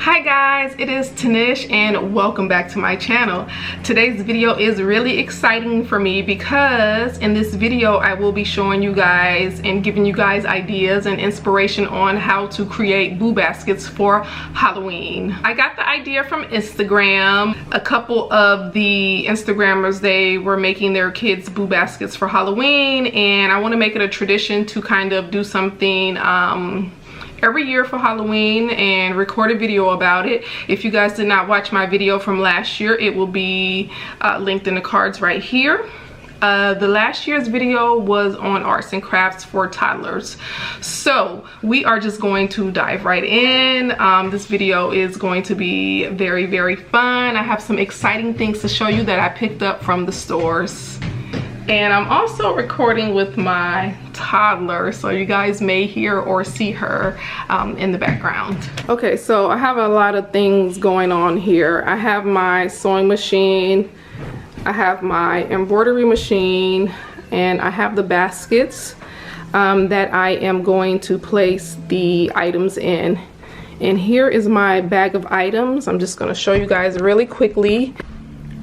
Hi guys, it is Tanish and welcome back to my channel. Today's video is really exciting for me because in this video I will be showing you guys and giving you guys ideas and inspiration on how to create boo baskets for Halloween. I got the idea from Instagram. A couple of the Instagrammers, they were making their kids boo baskets for Halloween, and I want to make it a tradition to kind of do something every year for Halloween and record a video about it. If you guys did not watch my video from last year, it will be linked in the cards right here. The last year's video was on arts and crafts for toddlers. So we are just going to dive right in. This video is going to be very, very fun. I have some exciting things to show you that I picked up from the stores. And I'm also recording with my toddler, so you guys may hear or see her in the background. Okay, so I have a lot of things going on here. I have my sewing machine, I have my embroidery machine, and I have the baskets that I am going to place the items in. And here is my bag of items. I'm just going to show you guys really quickly.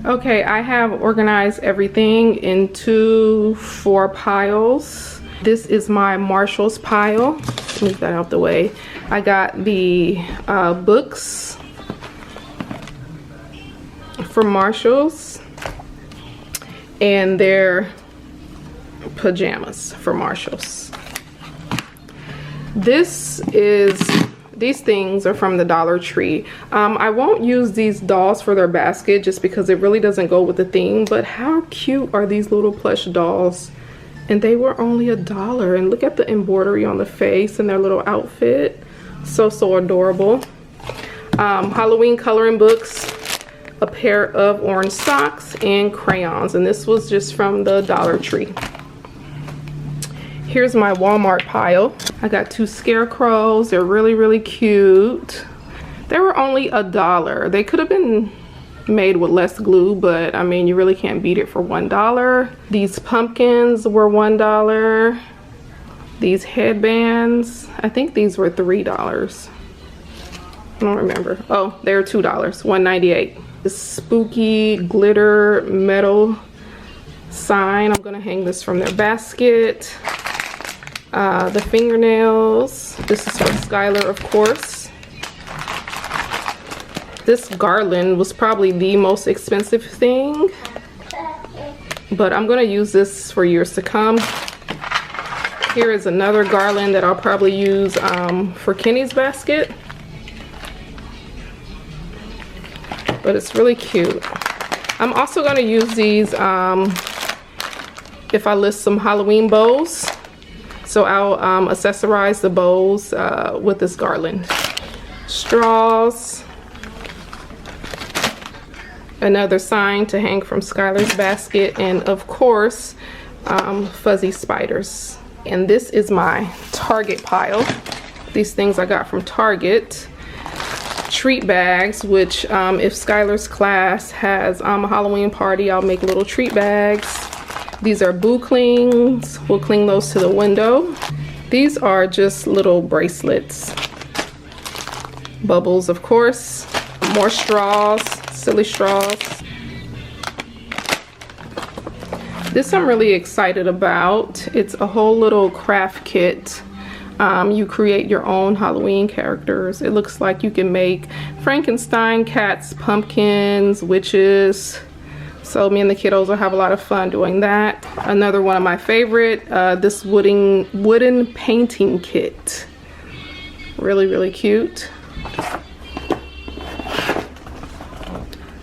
Okay, I have organized everything into 4 piles. This is my Marshall's pile. Move that out the way. I got the books from Marshall's and their pajamas for Marshall's. These things are from the Dollar Tree. I won't use these dolls for their basket just because it really doesn't go with the theme, but how cute are these little plush dolls? And they were only $1. And look at the embroidery on the face and their little outfit. So adorable. Halloween coloring books, a pair of orange socks, and crayons. And this was just from the Dollar Tree. Here's my Walmart pile. I got 2 scarecrows. They're really, really cute. They were only $1. They could have been made with less glue, but I mean, you really can't beat it for $1. These pumpkins were $1. These headbands, I think these were $3. I don't remember. Oh, they were $2, $1.98. This spooky glitter metal sign. I'm gonna hang this from their basket. The fingernails, this is for Skylar, of course. This garland was probably the most expensive thing, but I'm gonna use this for years to come. Here is another garland that I'll probably use for Kenny's basket, but it's really cute. I'm also gonna use these if I list some Halloween bows. So I'll accessorize the bows with this garland. Straws. Another sign to hang from Skylar's basket. And of course, fuzzy spiders. And this is my Target pile. These things I got from Target. Treat bags, which if Skylar's class has a Halloween party, I'll make little treat bags. These are boo clings. We'll cling those to the window. These are just little bracelets. Bubbles, of course. More straws, silly straws. This I'm really excited about. It's a whole little craft kit. You create your own Halloween characters. It looks like you can make Frankenstein, cats, pumpkins, witches. So me and the kiddos will have a lot of fun doing that. Another one of my favorite, this wooden painting kit. Really, really cute.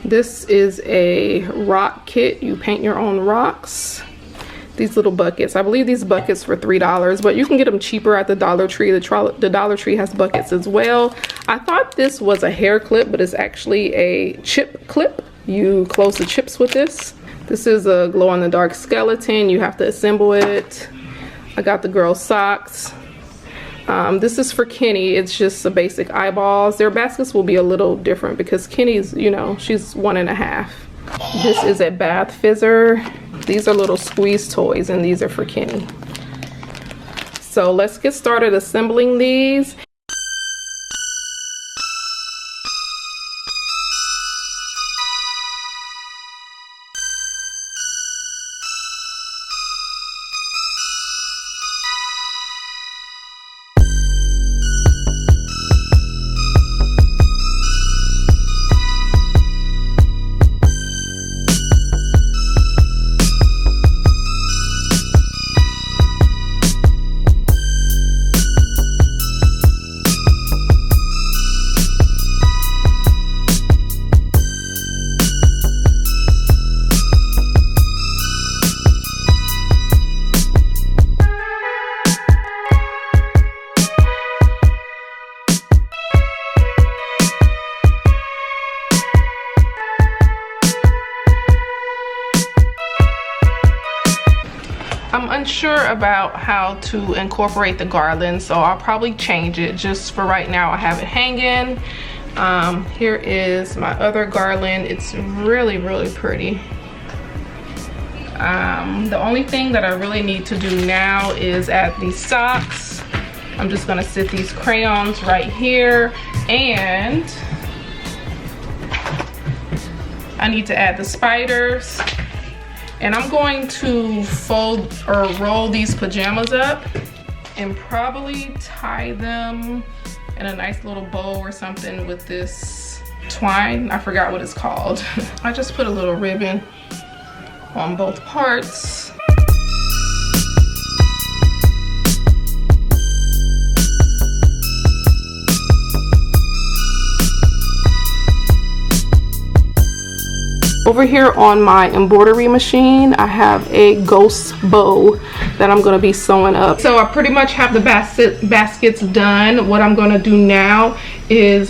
This is a rock kit. You paint your own rocks. These little buckets. I believe these buckets were $3, but you can get them cheaper at the Dollar Tree. The Dollar Tree has buckets as well. I thought this was a hair clip, but it's actually a chip clip. You close the chips with this. This is a glow-in-the-dark skeleton. You have to assemble it. I got the girls' socks. This is for Kenny. It's just the basic eyeballs. Their baskets will be a little different because Kenny's, you know, she's 1.5. This is a bath fizzer. These are little squeeze toys, and these are for Kenny. So let's get started assembling these. sure about how to incorporate the garland, so I'll probably change it. Just for right now, I have it hanging. Here is my other garland. It's really, really pretty. The only thing that I really need to do now is add these socks. I'm just gonna sit these crayons right here, and I need to add the spiders. And I'm going to fold or roll these pajamas up and probably tie them in a nice little bow or something with this twine. I forgot what it's called. I just put a little ribbon on both parts. Over here on my embroidery machine, I have a ghost bow that I'm going to be sewing up. So I pretty much have the baskets done. What I'm going to do now is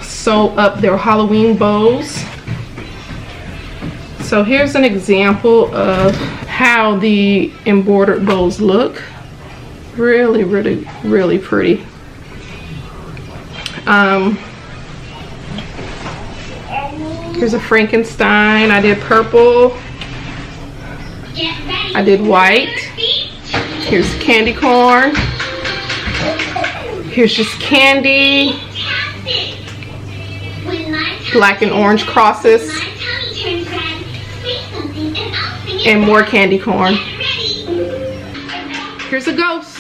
sew up their Halloween bows. So here's an example of how the embroidered bows look. Really, really, really pretty. Here's a Frankenstein. I did purple. I did white. Here's candy corn. Here's just candy. Black and orange crosses. And more candy corn. Here's a ghost.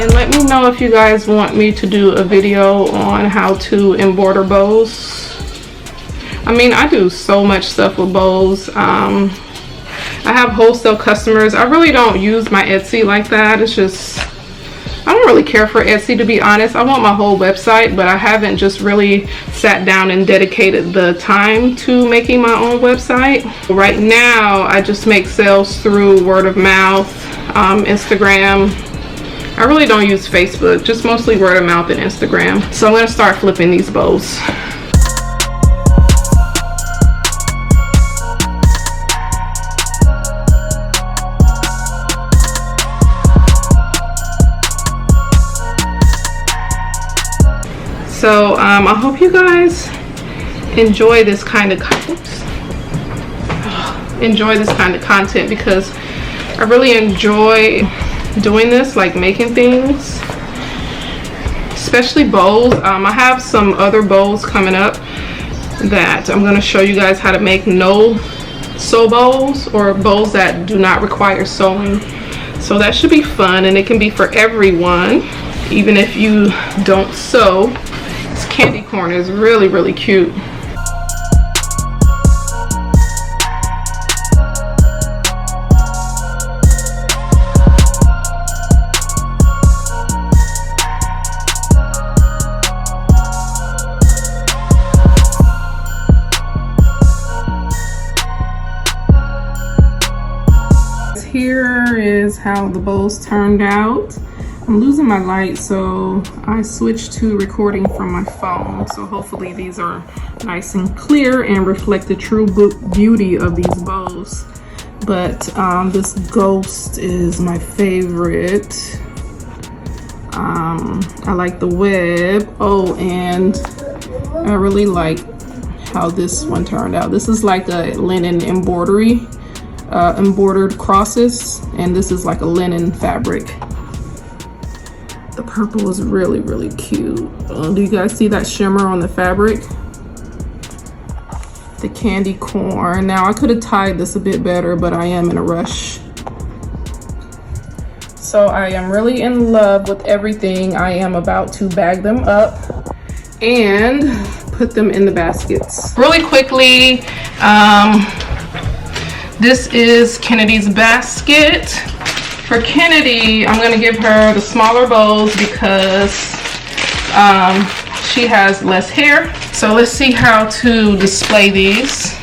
Let me know if you guys want me to do a video on how to embroider bows. I mean, I do so much stuff with bows. I have wholesale customers. I really don't use my Etsy like that. It's just, I don't really care for Etsy, to be honest. I want my whole website, but I haven't just really sat down and dedicated the time to making my own website. Right now, I just make sales through word of mouth, Instagram. I really don't use Facebook, just mostly word of mouth and Instagram. So I'm going to start flipping these bows. So I hope you guys enjoy this kind of content, because I really enjoy doing this, like making things, especially bows. I have some other bows coming up that I'm going to show you guys how to make no sew bows, or bows that do not require sewing. So that should be fun, and it can be for everyone, even if you don't sew. This candy corn is really, really cute. Here is how the bows turned out. I'm losing my light, so I switched to recording from my phone. So hopefully these are nice and clear and reflect the true beauty of these bows. But this ghost is my favorite. I like the web. Oh, and I really like how this one turned out. This is like a linen embroidery. Embroidered crosses, and this is like a linen fabric. The purple is really, really cute. Do you guys see that shimmer on the fabric? the candy corn. Now I could have tied this a bit better, but I am in a rush. So I am really in love with everything. I am about to bag them up and put them in the baskets. Really quickly, this is Kennedy's basket. For Kennedy, I'm gonna give her the smaller bows because she has less hair. So let's see how to display these.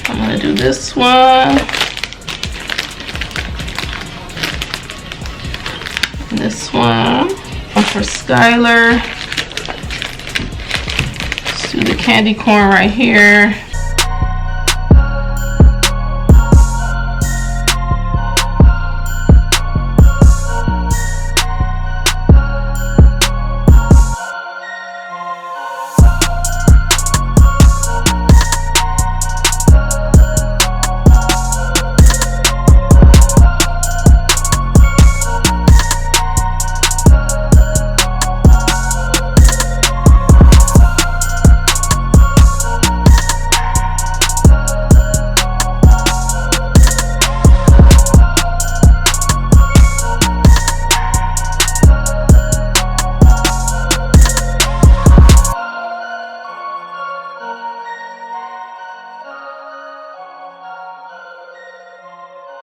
I'm gonna do this one. And this one for Skylar. Let's do the candy corn right here.